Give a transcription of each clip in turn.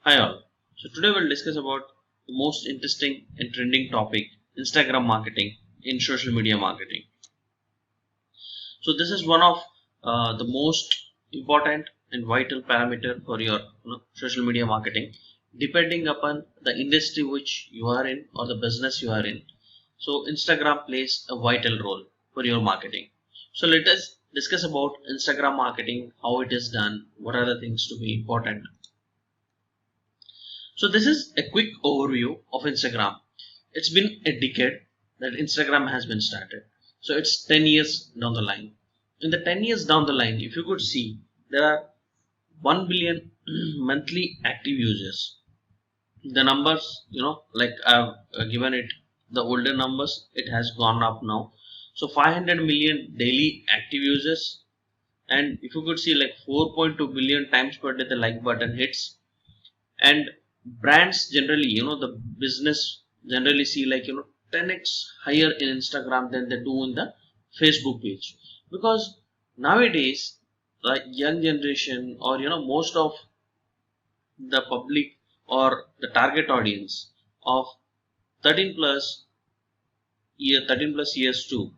Hi all. So today we'll discuss about the most interesting and trending topic, Instagram marketing in social media marketing. So this is one of the most important and vital parameter for your social media marketing, depending upon the industry which you are in or the business you are in. So Instagram plays a vital role for your marketing. So let us discuss about Instagram marketing, how it is done, what are the things to be important. So this is a quick overview of Instagram. It's been a decade that Instagram has been started. So it's 10 years down the line. In the 10 years down the line, if you could see, there are 1 billion monthly active users. The numbers, like I've given it the older numbers, it has gone up now. So 500 million daily active users. And if you could see like 4.2 billion times per day the like button hits, and brands generally the business generally see like 10x higher in Instagram than they do in the Facebook page, because nowadays the young generation or most of the public or the target audience of 13 plus 13 plus years too,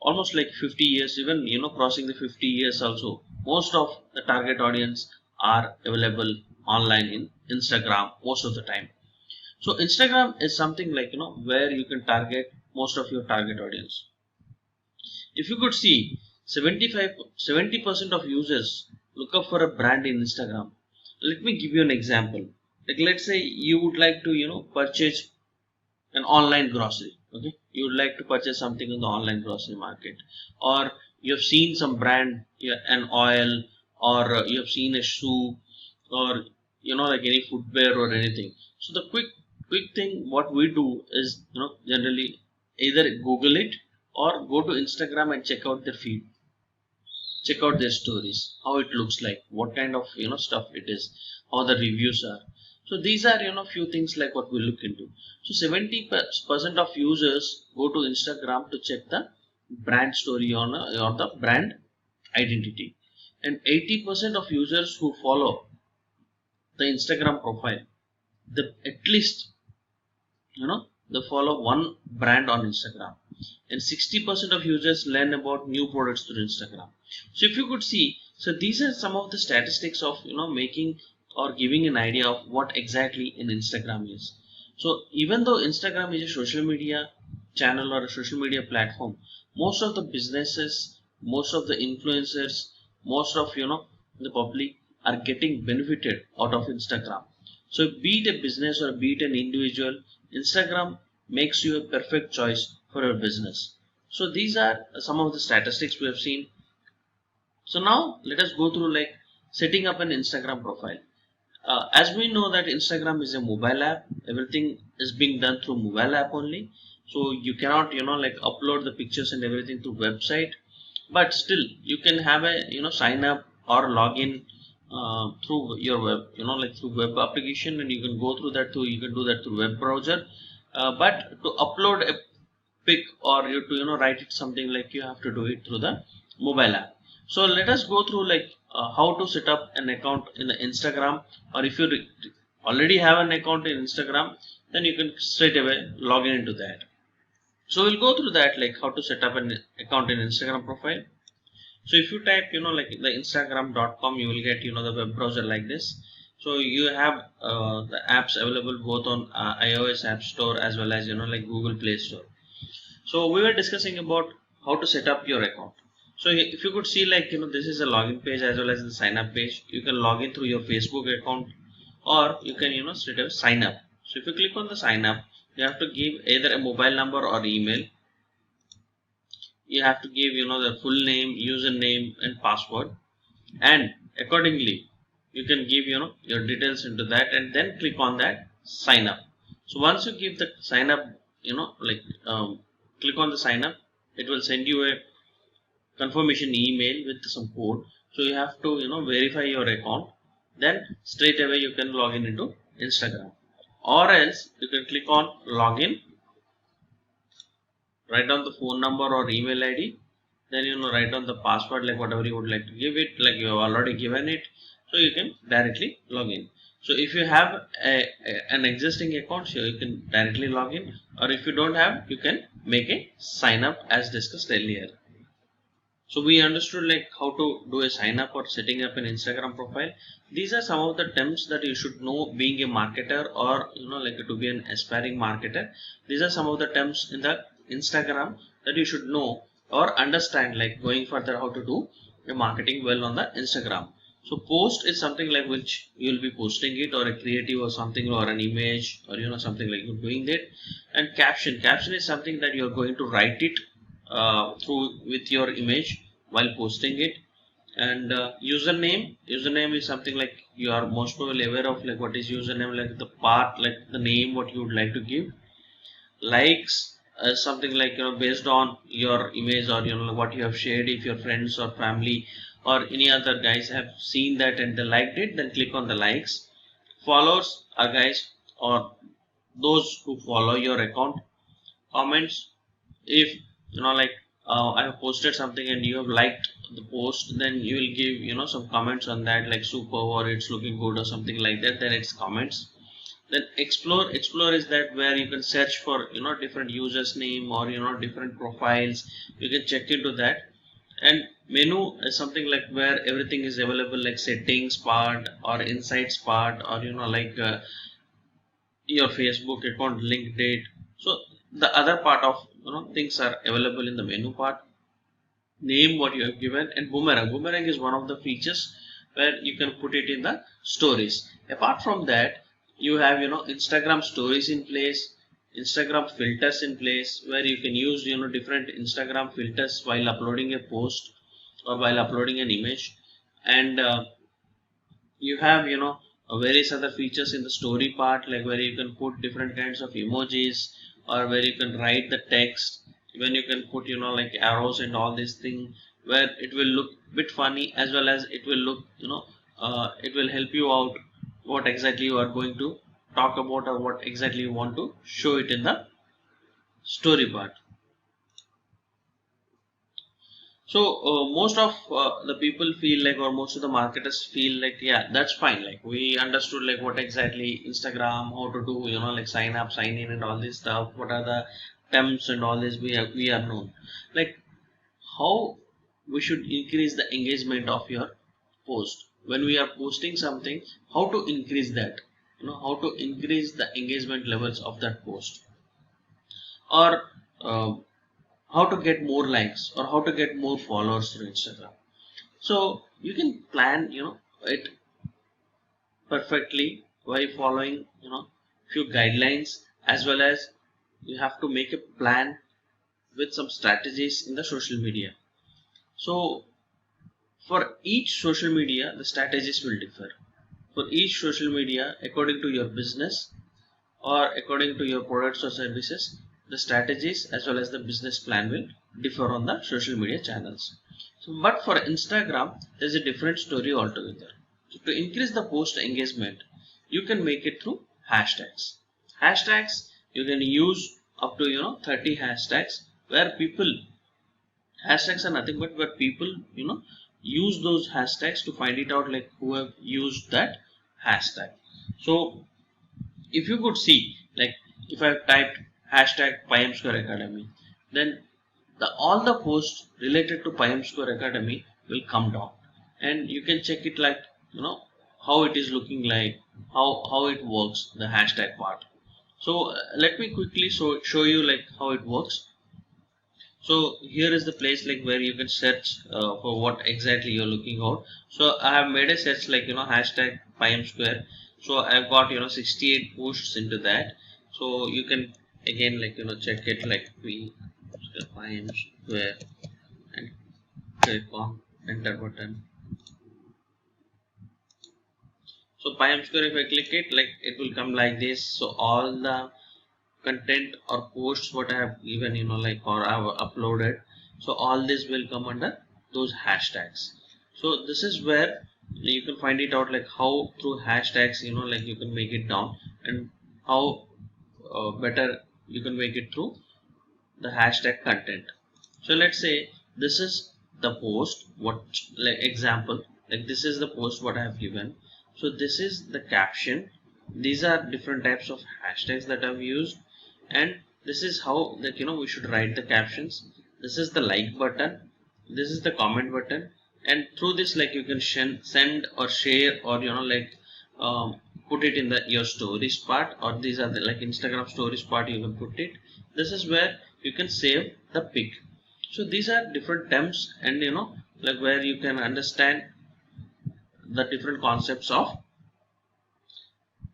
almost like 50 years, even crossing the 50 years also, most of the target audience are available online in Instagram most of the time. So Instagram is something like where you can target most of your target audience. If you could see, 70% of users look up for a brand in Instagram. Let me give you an example. Like let's say you would like to purchase an online grocery. Okay, you would like to purchase something in the online grocery market, or you have seen some brand, yeah, an oil, or you have seen a shoe, or like any footwear or anything. So the quick thing what we do is generally either Google it or go to Instagram and check out their feed, check out their stories, how it looks like, what kind of stuff it is, how the reviews are. So these are few things like what we look into. So 70% of users go to Instagram to check the brand story on the brand identity, and 80% of users who follow the Instagram profile, the at least they follow one brand on Instagram, and 60% of users learn about new products through Instagram. So if you could see, so these are some of the statistics of making or giving an idea of what exactly an Instagram is. So even though Instagram is a social media channel or a social media platform, most of the businesses, most of the influencers, most of the public are getting benefited out of Instagram. So be it a business or be it an individual, Instagram makes you a perfect choice for your business. So these are some of the statistics we have seen. So now let us go through like setting up an Instagram profile. As we know that Instagram is a mobile app, everything is being done through mobile app only. So you cannot like upload the pictures and everything to website, but still you can have a sign up or login through your web, like through web application, and you can go through that through, you can do that through web browser. But to upload a pic or you to write it something like, you have to do it through the mobile app. So let us go through like how to set up an account in the Instagram, or if you already have an account in Instagram, then you can straight away log in into that. So we'll go through that, like how to set up an account in Instagram profile. So if you type like the instagram.com, you will get the web browser like this. So you have the apps available both on iOS app store as well as like Google Play Store. So we were discussing about how to set up your account. So if you could see like this is a login page as well as the sign up page. You can log in through your Facebook account, or you can straight away sign up. So if you click on the sign up, you have to give either a mobile number or email. You have to give the full name, username and password, and accordingly you can give your details into that, and then click on that sign up. So once you give the sign up, like click on the sign up, it will send you a confirmation email with some code. So you have to verify your account, then straight away you can log in into Instagram, or else you can click on login, write down the phone number or email ID, then write down the password, like whatever you would like to give it, like you have already given it. So you can directly log in. So if you have an existing account, so you can directly log in, or if you don't have, you can make a sign up as discussed earlier. So we understood like how to do a sign up or setting up an Instagram profile. These are some of the terms that you should know being a marketer, or like to be an aspiring marketer. These are some of the terms in the Instagram that you should know or understand, like going further how to do a marketing well on the Instagram. So post is something like which you will be posting it, or a creative or something, or an image, or something like you're doing that. And caption is something that you're going to write it through with your image while posting it. And username is something like you are most probably aware of, like what is username, like the part, like the name what you would like to give. Likes something like based on your image, or what you have shared. If your friends or family or any other guys have seen that and they liked it, then click on the likes. Followers are guys or those who follow your account. Comments, if like I have posted something and you have liked the post, then you will give some comments on that, like super, or it's looking good, or something like that, then it's comments. Then explore is that where you can search for different users name, or different profiles, you can check into that. And menu is something like where everything is available, like settings part or insights part, or like your Facebook account link date. So the other part of things are available in the menu part. Name what you have given, and boomerang is one of the features where you can put it in the stories. Apart from that, you have Instagram stories in place, Instagram filters in place, where you can use different Instagram filters while uploading a post or while uploading an image. And you have various other features in the story part, like where you can put different kinds of emojis, or where you can write the text, when you can put like arrows and all these things, where it will look bit funny, as well as it will look it will help you out what exactly you are going to talk about, or what exactly you want to show it in the story part. So most of the people feel like, or most of the marketers feel like, yeah, that's fine. Like we understood like what exactly Instagram, how to do, like sign up, sign in, and all this stuff. What are the terms and all this we are known. Like how we should increase the engagement of your post when we are posting something. How to increase that? How to increase the engagement levels of that post, or uh, how to get more likes, or how to get more followers through Instagram. So you can plan, it perfectly by following, few guidelines, as well as you have to make a plan with some strategies in the social media. So for each social media, the strategies will differ. For each social media, according to your business or according to your products or services, the strategies as well as the business plan will differ on the social media channels. So, but for Instagram, there's a different story altogether. So to increase the post engagement, you can make it through hashtags. Hashtags you can use up to 30 hashtags, where people, hashtags are nothing but where people use those hashtags to find it out, like who have used that hashtag. So if you could see, like if I've typed hashtag Payam Square Academy, then all the posts related to Payam Square Academy will come down, and you can check it, like how it is looking like, how it works, the hashtag part. So let me quickly show you like how it works. So here is the place like where you can search for what exactly you're looking out. So I have made a search like hashtag Payam Square. So I've got 68 posts into that. So you can again like check it, like Payam Square, and click on enter button. So Payam Square, if I click it, like it will come like this. So all the content or posts what I have given, like, or I have uploaded, so all this will come under those hashtags. So this is where you can find it out, like how through hashtags, like you can make it down, and how better you can make it through the hashtag content. So let's say this is the post, what, like example, like this is the post what I have given. So this is the caption. These are different types of hashtags that I've used, and this is how that we should write the captions. This is the like button, this is the comment button, and through this you can send or share, or put it in the your stories part, or these are the Instagram stories part you can put it. This is where you can save the pic. So these are different terms, and where you can understand the different concepts of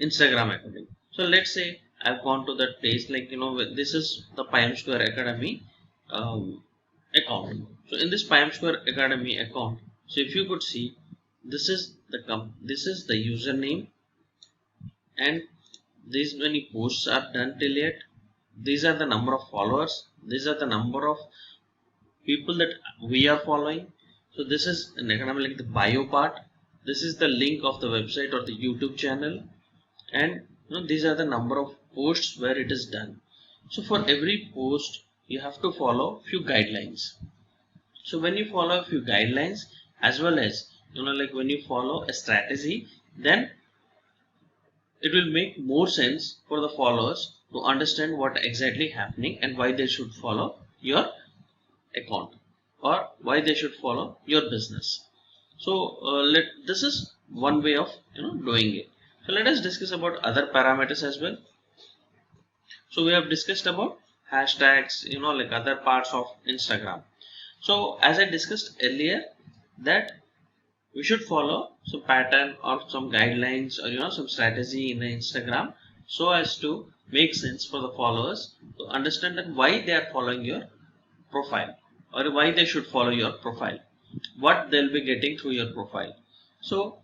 Instagram academy. So let's say I've gone to that page, this is the Piam Square Academy account. So in this Piam Square Academy account, so if you could see, this is this is the username, and these many posts are done till yet. These are the number of followers. These are the number of people that we are following. So this is an academy, the bio part. This is the link of the website or the YouTube channel, and these are the number of posts where it is done. So for every post you have to follow few guidelines. So when you follow a few guidelines, as well as when you follow a strategy, then it will make more sense for the followers to understand what exactly happening and why they should follow your account, or why they should follow your business. So this is one way of doing it. So let us discuss about other parameters as well. So we have discussed about hashtags, other parts of Instagram. So as I discussed earlier, that we should follow some pattern or some guidelines, or some strategy in the Instagram, so as to make sense for the followers to understand that why they are following your profile, or why they should follow your profile, what they'll be getting through your profile. So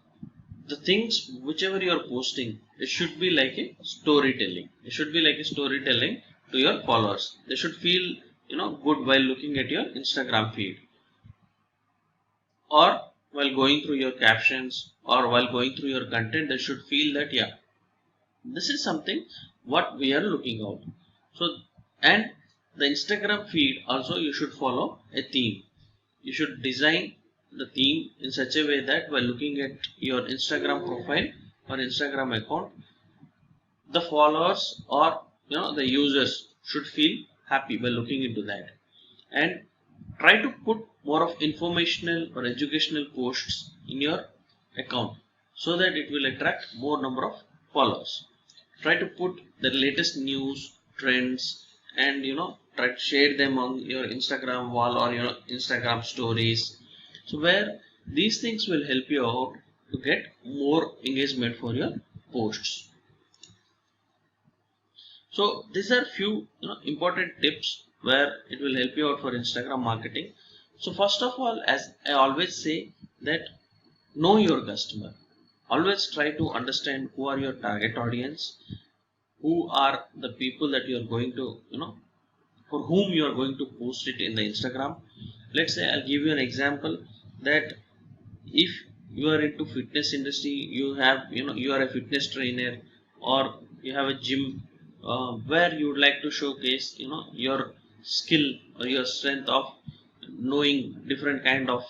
the things whichever you are posting, it should be like a storytelling. It should be like a storytelling to your followers. They should feel good while looking at your Instagram feed, or while going through your captions, or while going through your content. They should feel that this is something what we are looking out. So, and the Instagram feed also, you should follow a theme. You should design the theme in such a way that while looking at your Instagram profile or Instagram account, the followers or the users should feel happy by looking into that. And try to put more of informational or educational posts in your account, so that it will attract more number of followers. Try to put the latest news, trends, and try to share them on your Instagram wall or your Instagram stories. So where these things will help you out to get more engagement for your posts. So these are few important tips where it will help you out for Instagram marketing. So first of all, as I always say, that know your customer. Always try to understand who are your target audience, who are the people that you are going to for whom you are going to post it in the Instagram. Let's say I'll give you an example, that if you are into fitness industry, you have you are a fitness trainer, or you have a gym where you would like to showcase your skill or your strength of knowing different kind of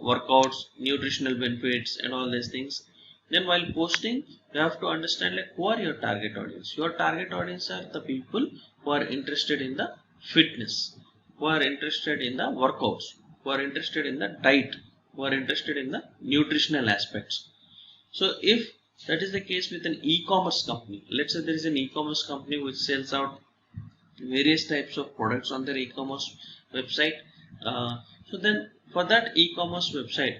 workouts, nutritional benefits, and all these things. Then while posting, you have to understand who are your target audience. Your target audience are the people who are interested in the fitness, who are interested in the workouts, who are interested in the diet, who are interested in the nutritional aspects. So if that is the case with an e-commerce company, let's say there is an e-commerce company which sells out various types of products on their e-commerce website. So then for that e-commerce website,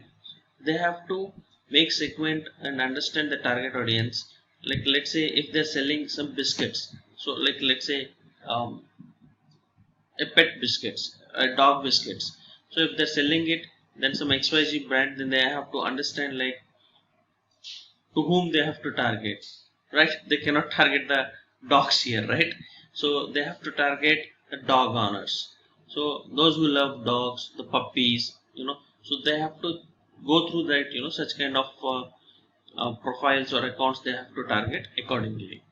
they have to make segment and understand the target audience. Let's say if they're selling some biscuits, so let's say a pet biscuits, a dog biscuits. So if they're selling it, then some XYZ brand, then they have to understand to whom they have to target, right? They cannot target the dogs here, right? So they have to target the dog owners. So those who love dogs, the puppies, so they have to go through that, such kind of profiles or accounts they have to target accordingly.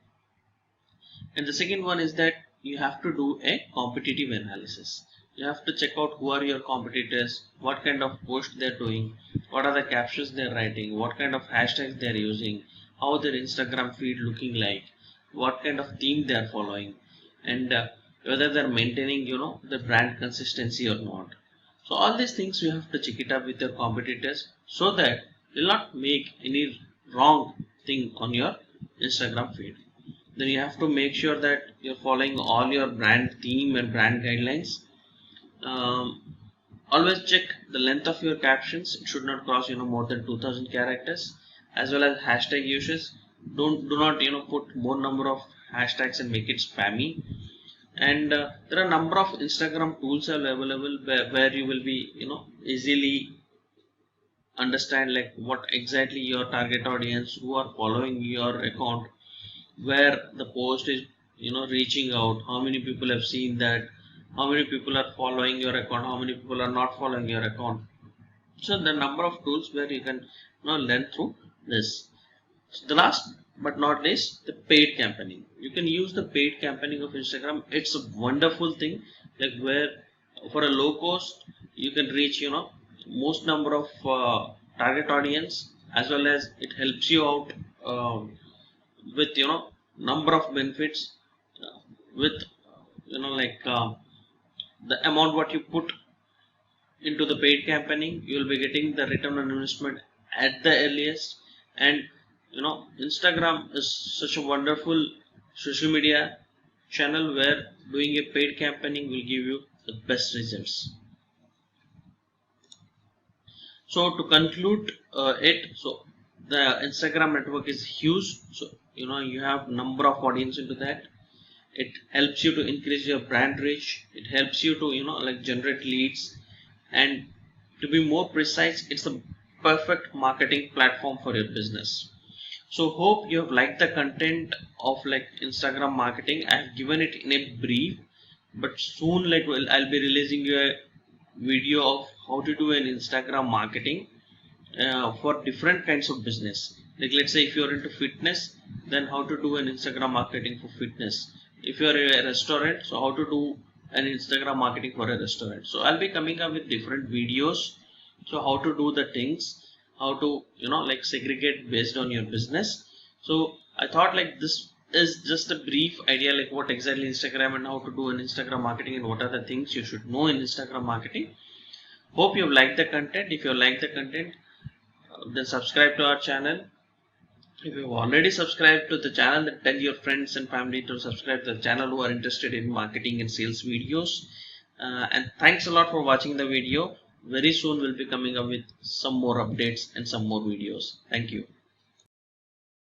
And the second one is that you have to do a competitive analysis. You have to check out who are your competitors, what kind of post they're doing, what are the captions they're writing, what kind of hashtags they're using, how their Instagram feed looking like, what kind of theme they're following, and whether they're maintaining, the brand consistency or not. So all these things you have to check it up with your competitors so that you'll not make any wrong thing on your Instagram feed. Then you have to make sure that you're following all your brand theme and brand guidelines. um, Always check the length of your captions. It should not cross more than 2000 characters, as well as hashtag uses. Do not put more number of hashtags and make it spammy. And there are number of Instagram tools are available where you will be easily understand like what exactly your target audience who are following your account, where the post is reaching out, how many people have seen that, how many people are following your account, how many people are not following your account. So the number of tools where you can learn through this. So the last but not least, the paid campaigning. You can use the paid campaigning of Instagram. It's a wonderful thing, like where for a low cost you can reach most number of target audience, as well as it helps you out with number of benefits, with like the amount what you put into the paid campaigning, you will be getting the return on investment at the earliest. And Instagram is such a wonderful social media channel where doing a paid campaigning will give you the best results. So to conclude so the Instagram network is huge. So you have number of audience into that. It helps you to increase your brand reach. It helps you to like generate leads. And to be more precise, it's the perfect marketing platform for your business. So hope you have liked the content of like Instagram marketing. I have given it in a brief, but soon like I'll be releasing you a video of how to do an Instagram marketing for different kinds of business. Like let's say if you're into fitness, then how to do an Instagram marketing for fitness. If you're a restaurant, so how to do an Instagram marketing for a restaurant. So I'll be coming up with different videos. So how to do the things, how to like segregate based on your business. So I thought like this is just a brief idea like what exactly Instagram and how to do an Instagram marketing and what are the things you should know in Instagram marketing. Hope you've liked the content. If you like the content, then subscribe to our channel. If you've already subscribed to the channel, then tell your friends and family to subscribe to the channel who are interested in marketing and sales videos. And thanks a lot for watching the video. Very soon we'll be coming up with some more updates and some more videos. Thank you.